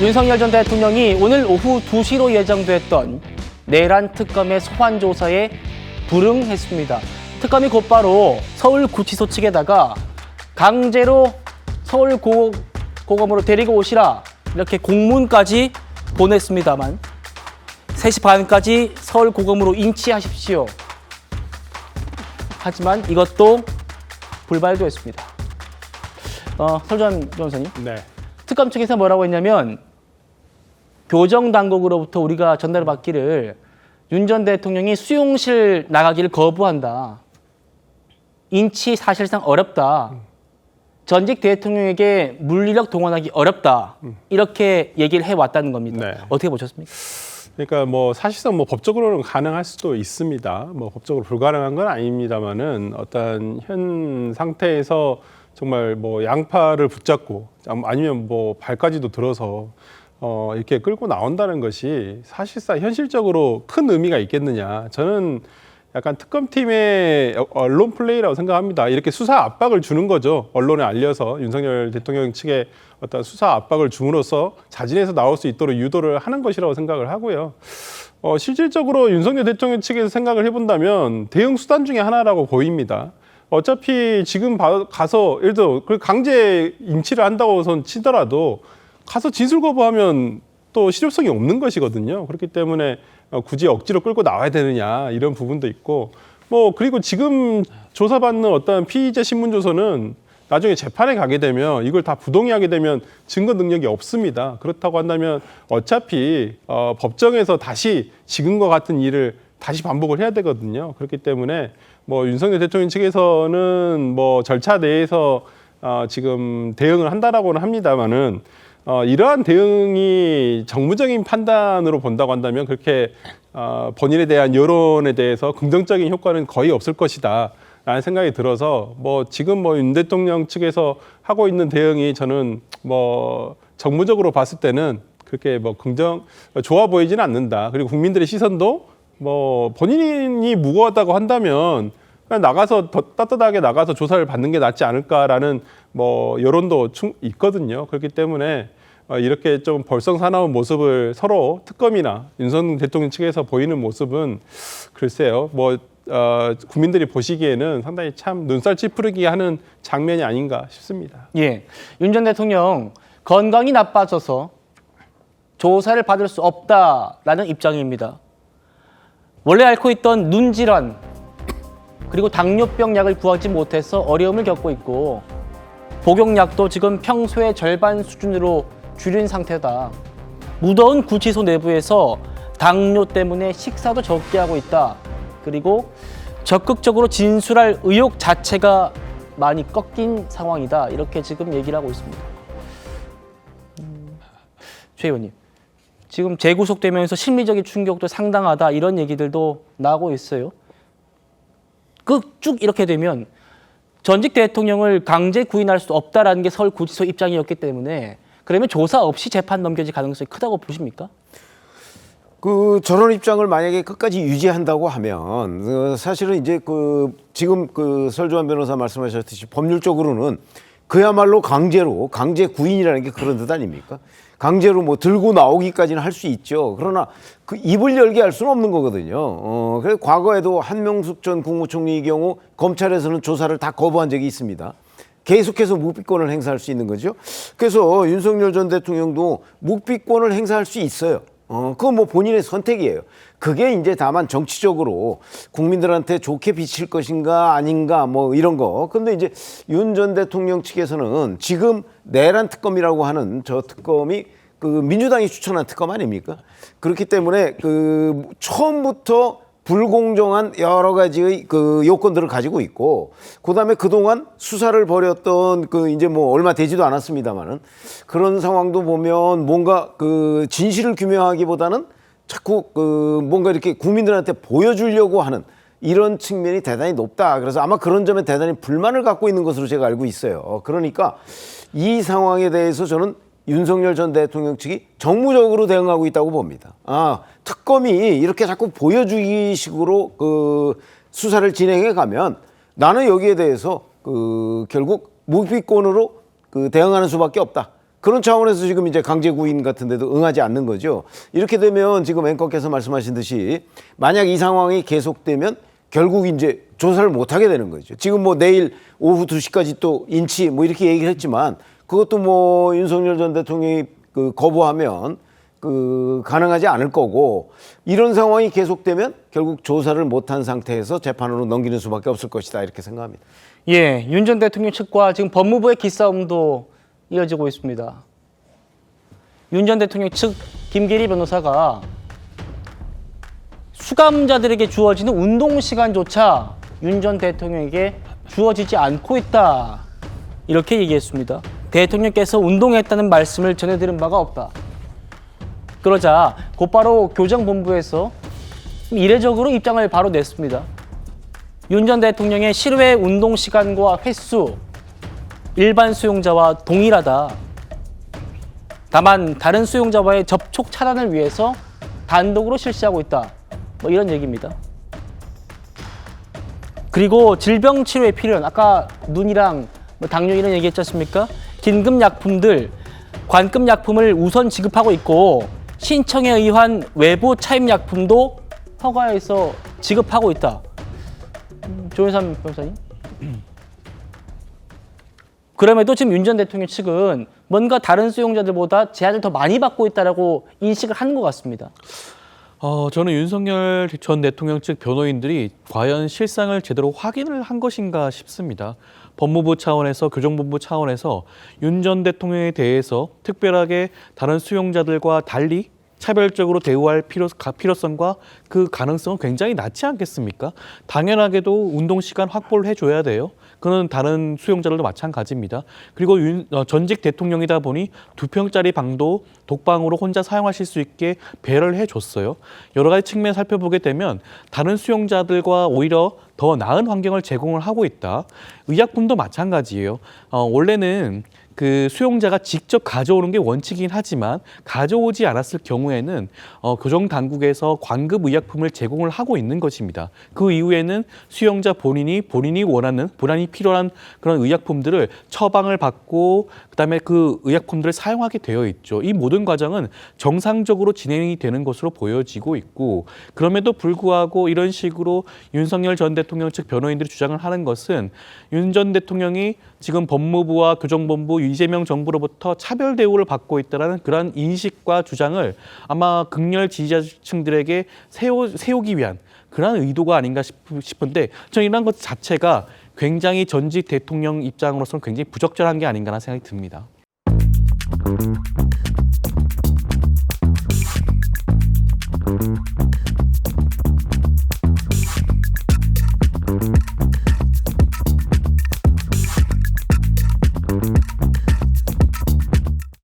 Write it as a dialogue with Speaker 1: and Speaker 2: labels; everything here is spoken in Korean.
Speaker 1: 윤석열 전 대통령이 오늘 오후 2시로 예정됐던 내란 특검의 소환 조사에 불응했습니다. 특검이 곧바로 서울구치소 측에다가 강제로 서울고검으로 데리고 오시라 이렇게 공문까지 보냈습니다만 3시 반까지 서울고검으로 인치하십시오. 하지만 이것도 불발도했습니다. 설주환 변호사님.
Speaker 2: 네.
Speaker 1: 특검 측에서 뭐라고 했냐면 교정당국으로부터 우리가 전달을 받기를 윤 전 대통령이 수용실 나가기를 거부한다. 인치 사실상 어렵다. 전직 대통령에게 물리력 동원하기 어렵다. 이렇게 얘기를 해왔다는 겁니다.
Speaker 2: 네.
Speaker 1: 어떻게 보셨습니까?
Speaker 2: 그러니까 뭐 사실상 뭐 법적으로는 가능할 수도 있습니다. 뭐 법적으로 불가능한 건 아닙니다만은 어떤 현 상태에서 정말 뭐 양팔을 붙잡고 아니면 뭐 발까지도 들어서 이렇게 끌고 나온다는 것이 사실상 현실적으로 큰 의미가 있겠느냐. 저는 약간 특검팀의 언론 플레이라고 생각합니다. 이렇게 수사 압박을 주는 거죠. 언론에 알려서 윤석열 대통령 측에 어떤 수사 압박을 줌으로써 자진해서 나올 수 있도록 유도를 하는 것이라고 생각을 하고요. 실질적으로 윤석열 대통령 측에서 생각을 해본다면 대응 수단 중에 하나라고 보입니다. 어차피 지금 가서 예를 들어 강제 인치를 한다고 선 치더라도 가서 진술 거부하면 또 실효성이 없는 것이거든요. 그렇기 때문에 굳이 억지로 끌고 나와야 되느냐 이런 부분도 있고 뭐 그리고 지금 조사받는 어떤 피의자 신문조서는 나중에 재판에 가게 되면 이걸 다 부동의하게 되면 증거 능력이 없습니다. 그렇다고 한다면 어차피 법정에서 다시 지금과 같은 일을 다시 반복을 해야 되거든요. 그렇기 때문에 뭐 윤석열 대통령 측에서는 뭐 절차 내에서 지금 대응을 한다라고는 합니다만은 이러한 대응이 정무적인 판단으로 본다고 한다면 그렇게 본인에 대한 여론에 대해서 긍정적인 효과는 거의 없을 것이다 라는 생각이 들어서 뭐 지금 뭐 윤 대통령 측에서 하고 있는 대응이 저는 뭐 정무적으로 봤을 때는 그렇게 뭐 좋아 보이지는 않는다. 그리고 국민들의 시선도 뭐 본인이 무고하다고 한다면 그냥 나가서 더 따뜻하게 나가서 조사를 받는 게 낫지 않을까라는 뭐 여론도 있거든요. 그렇기 때문에 이렇게 좀 벌성사나운 모습을 서로 특검이나 윤석열 대통령 측에서 보이는 모습은 글쎄요, 뭐 국민들이 보시기에는 상당히 참 눈살 찌푸리게 하는 장면이 아닌가 싶습니다.
Speaker 1: 예, 윤 전 대통령 건강이 나빠져서 조사를 받을 수 없다라는 입장입니다. 원래 앓고 있던 눈 질환 그리고 당뇨병 약을 구하지 못해서 어려움을 겪고 있고 복용약도 지금 평소의 절반 수준으로 줄인 상태다. 무더운 구치소 내부에서 당뇨 때문에 식사도 적게 하고 있다. 그리고 적극적으로 진술할 의욕 자체가 많이 꺾인 상황이다. 이렇게 지금 얘기를 하고 있습니다. 최 의원님, 지금 재구속되면서 심리적인 충격도 상당하다. 이런 얘기들도 나오고 있어요. 쭉 이렇게 되면 전직 대통령을 강제 구인할 수 없다라는 게 서울구치소 입장이었기 때문에 그러면 조사 없이 재판 넘겨질 가능성이 크다고 보십니까?
Speaker 3: 저런 입장을 만약에 끝까지 유지한다고 하면 사실은 이제 지금 설주환 변호사 말씀하셨듯이 법률적으로는 그야말로 강제 구인이라는 게 그런 뜻 아닙니까? 강제로 뭐 들고 나오기까지는 할 수 있죠. 그러나 입을 열게 할 수는 없는 거거든요. 그래서 과거에도 한명숙 전 국무총리의 경우 검찰에서는 조사를 다 거부한 적이 있습니다. 계속해서 묵비권을 행사할 수 있는 거죠. 그래서 윤석열 전 대통령도 묵비권을 행사할 수 있어요. 그건 뭐 본인의 선택이에요. 그게 이제 다만 정치적으로 국민들한테 좋게 비칠 것인가 아닌가 뭐 이런 거. 근데 이제 윤 전 대통령 측에서는 지금 내란 특검이라고 하는 저 특검이 민주당이 추천한 특검 아닙니까? 그렇기 때문에 처음부터 불공정한 여러 가지의 요건들을 가지고 있고, 그 다음에 그동안 수사를 벌였던 이제 뭐 얼마 되지도 않았습니다만은 그런 상황도 보면 뭔가 진실을 규명하기보다는 자꾸 뭔가 이렇게 국민들한테 보여주려고 하는 이런 측면이 대단히 높다. 그래서 아마 그런 점에 대단히 불만을 갖고 있는 것으로 제가 알고 있어요. 그러니까 이 상황에 대해서 저는 윤석열 전 대통령 측이 정무적으로 대응하고 있다고 봅니다. 특검이 이렇게 자꾸 보여주기 식으로 수사를 진행해 가면 나는 여기에 대해서 결국 묵비권으로 대응하는 수밖에 없다. 그런 차원에서 지금 이제 강제 구인 같은 데도 응하지 않는 거죠. 이렇게 되면 지금 앵커께서 말씀하신 듯이 만약 이 상황이 계속되면 결국 이제 조사를 못 하게 되는 거죠. 지금 뭐 내일 오후 2시까지 또 인치 뭐 이렇게 얘기를 했지만 그것도 뭐 윤석열 전 대통령이 그 거부하면 그 가능하지 않을 거고 이런 상황이 계속되면 결국 조사를 못한 상태에서 재판으로 넘기는 수밖에 없을 것이다 이렇게 생각합니다.
Speaker 1: 예, 윤 전 대통령 측과 지금 법무부의 기싸움도 이어지고 있습니다. 윤 전 대통령 측 김계리 변호사가 수감자들에게 주어지는 운동 시간조차 윤 전 대통령에게 주어지지 않고 있다. 이렇게 얘기했습니다. 대통령께서 운동했다는 말씀을 전해들은 바가 없다. 그러자 곧바로 교정본부에서 이례적으로 입장을 바로 냈습니다. 윤 전 대통령의 실외 운동 시간과 횟수, 일반 수용자와 동일하다. 다만 다른 수용자와의 접촉 차단을 위해서 단독으로 실시하고 있다. 뭐 이런 얘기입니다. 그리고 질병 치료에 필요한 아까 눈이랑 뭐 당뇨 이런 얘기했지 않습니까? 긴급 약품들, 관급 약품을 우선 지급하고 있고 신청에 의한 외부 차입 약품도 허가해서 지급하고 있다. 조윤삼 변호사님. 그럼에도 지금 윤 전 대통령 측은 뭔가 다른 수용자들보다 제한을 더 많이 받고 있다라고 인식을 하는 것 같습니다.
Speaker 4: 저는 윤석열 전 대통령 측 변호인들이 과연 실상을 제대로 확인을 한 것인가 싶습니다. 법무부 차원에서 교정본부 차원에서 윤 전 대통령에 대해서 특별하게 다른 수용자들과 달리 차별적으로 대우할 필요성과 그 가능성은 굉장히 낮지 않겠습니까? 당연하게도 운동 시간 확보를 해줘야 돼요. 그는 다른 수용자들도 마찬가지입니다. 그리고 전직 대통령이다 보니 2평짜리 방도 독방으로 혼자 사용하실 수 있게 배려를 해줬어요. 여러 가지 측면 살펴보게 되면 다른 수용자들과 오히려 더 나은 환경을 제공을 하고 있다. 의약품도 마찬가지예요. 원래는 그 수용자가 직접 가져오는 게 원칙이긴 하지만 가져오지 않았을 경우에는 교정 당국에서 관급 의약품을 제공을 하고 있는 것입니다. 그 이후에는 수용자 본인이 원하는 본인이 필요한 그런 의약품들을 처방을 받고 그다음에 그 의약품들을 사용하게 되어 있죠. 이 모든 과정은 정상적으로 진행이 되는 것으로 보여지고 있고 그럼에도 불구하고 이런 식으로 윤석열 전 대통령 측 변호인들이 주장을 하는 것은 윤 전 대통령이 지금 법무부와 교정본부 이재명 정부로부터 차별 대우를 받고 있다는 그런 인식과 주장을 아마 극렬 지지자층들에게 세우기 위한 그런 의도가 아닌가 싶은데 저는 이런 것 자체가 굉장히 전직 대통령 입장으로서는 굉장히 부적절한 게 아닌가 하는 생각이 듭니다.